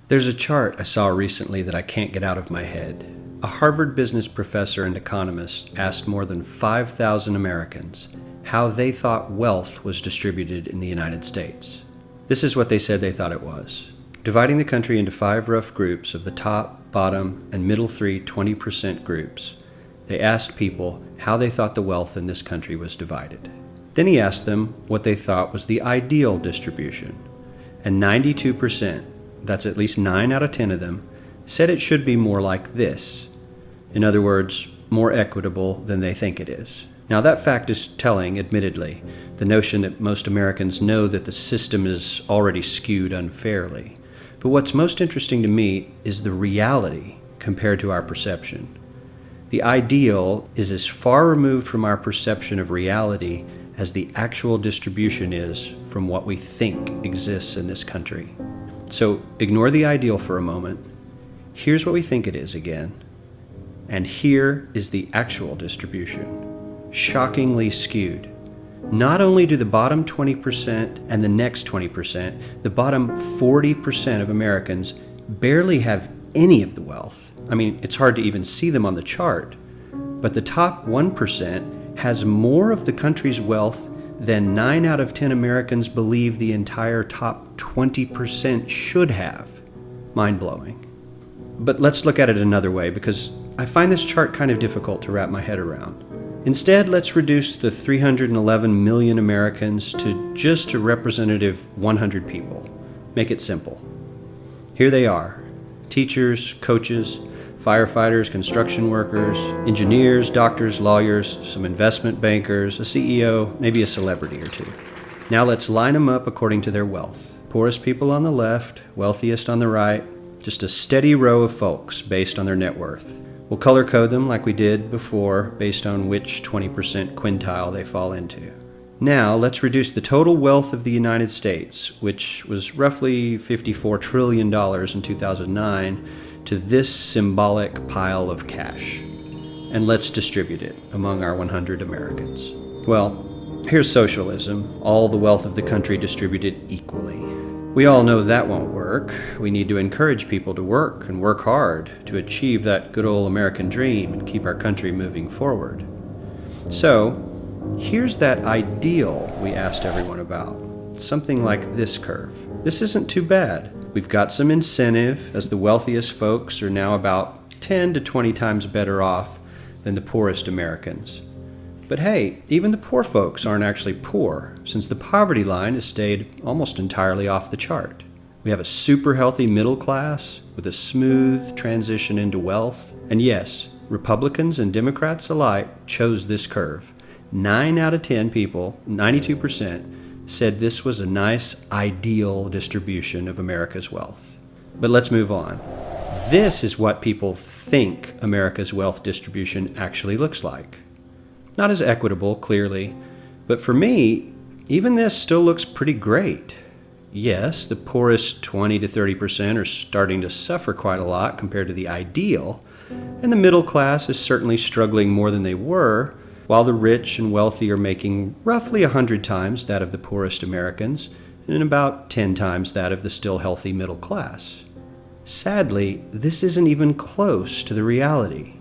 There's a chart I saw recently that I can't get out of my head. A Harvard business professor and economist asked more than 5,000 Americans how they thought wealth was distributed in the United States. This is what they said they thought it was. Dividing the country into 5 rough groups of the top, bottom, and middle 3 20% groups, they asked people how they thought the wealth in this country was divided. Then he asked them what they thought was the ideal distribution, and 92%, that's at least 9 out of 10 of them, said it should be more like this. In other words, more equitable than they think it is. Now that fact is telling, admittedly, the notion that most Americans know that the system is already skewed unfairly. But what's most interesting to me is the reality compared to our perception. The ideal is as far removed from our perception of reality as the actual distribution is from what we think exists in this country. So ignore the ideal for a moment. Here's what we think it is again. And here is the actual distribution. Shockingly skewed. Not only do the bottom 20% and the next 20%, the bottom 40% of Americans barely have any of the wealth. I mean, it's hard to even see them on the chart. But the top 1% has more of the country's wealth than 9 out of 10 Americans believe the entire top 20% should have. Mind-blowing. But let's look at it another way, because I find this chart kind of difficult to wrap my head around. Instead, let's reduce the 311 million Americans to just a representative 100 people. Make it simple. Here they are: teachers, coaches, firefighters, construction workers, engineers, doctors, lawyers, some investment bankers, a CEO, maybe a celebrity or two. Now let's line them up according to their wealth. Poorest people on the left, wealthiest on the right, just a steady row of folks based on their net worth. We'll color code them like we did before based on which 20% quintile they fall into. Now let's reduce the total wealth of the United States, which was roughly $54 trillion in 2009, to this symbolic pile of cash. And let's distribute it among our 100 Americans. Well, here's socialism, all the wealth of the country distributed equally. We all know that won't work. We need to encourage people to work and work hard to achieve that good old American dream and keep our country moving forward. So, here's that ideal we asked everyone about. Something like this curve. This isn't too bad. We've got some incentive, as the wealthiest folks are now about 10 to 20 times better off than the poorest Americans. But hey, even the poor folks aren't actually poor, since the poverty line has stayed almost entirely off the chart. We have a super healthy middle class with a smooth transition into wealth. And yes, Republicans and Democrats alike chose this curve. 9 out of 10 people, 92%, said this was a nice, ideal distribution of America's wealth. But let's move on. This is what people think America's wealth distribution actually looks like. Not as equitable, clearly, but for me, even this still looks pretty great. Yes, the poorest 20 to 30% are starting to suffer quite a lot compared to the ideal, and the middle class is certainly struggling more than they were, while the rich and wealthy are making roughly 100 times that of the poorest Americans and about 10 times that of the still healthy middle class. Sadly, this isn't even close to the reality.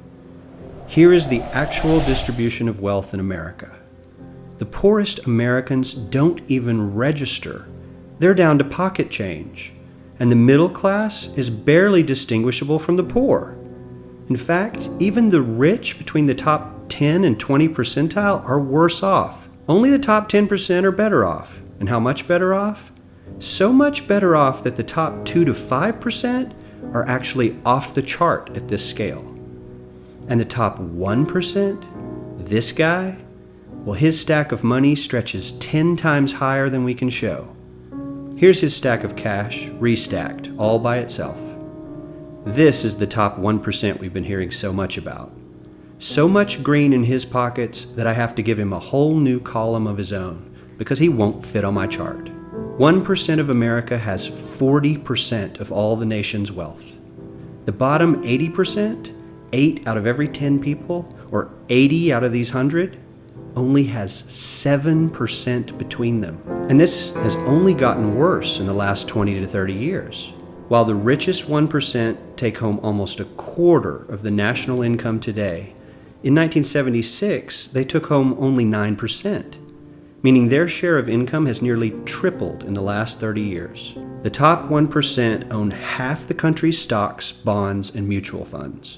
Here is the actual distribution of wealth in America. The poorest Americans don't even register. They're down to pocket change, and the middle class is barely distinguishable from the poor. In fact, even the rich between the top 10 and 20 percentile are worse off. Only the top 10% are better off. And how much better off? So much better off that the top 2 to 5% are actually off the chart at this scale. And the top 1%, this guy, well, his stack of money stretches 10 times higher than we can show. Here's his stack of cash, restacked, all by itself. This is the top 1% we've been hearing so much about. So much green in his pockets that I have to give him a whole new column of his own, because he won't fit on my chart. 1% of America has 40% of all the nation's wealth. The bottom 80%, 8 out of every 10 people, or 80 out of these 100, only has 7% between them. And this has only gotten worse in the last 20 to 30 years. While the richest 1% take home almost a quarter of the national income today, in 1976 they took home only 9%, meaning their share of income has nearly tripled in the last 30 years. The top 1% own half the country's stocks, bonds, and mutual funds.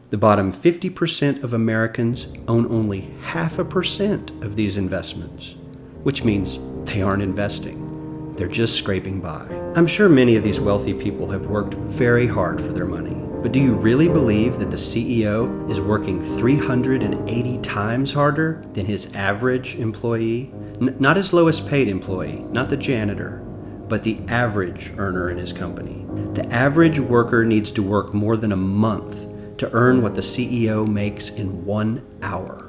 The bottom 50% of Americans own only 0.5% of these investments, which means they aren't investing. They're just scraping by. I'm sure many of these wealthy people have worked very hard for their money, but do you really believe that the CEO is working 380 times harder than his average employee? Not his lowest paid employee, not the janitor, but the average earner in his company. The average worker needs to work more than a month to earn what the CEO makes in 1 hour.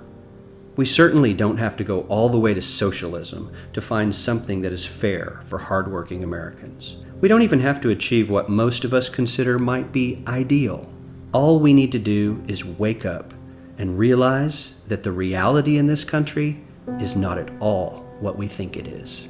We certainly don't have to go all the way to socialism to find something that is fair for hardworking Americans. We don't even have to achieve what most of us consider might be ideal. All we need to do is wake up and realize that the reality in this country is not at all what we think it is.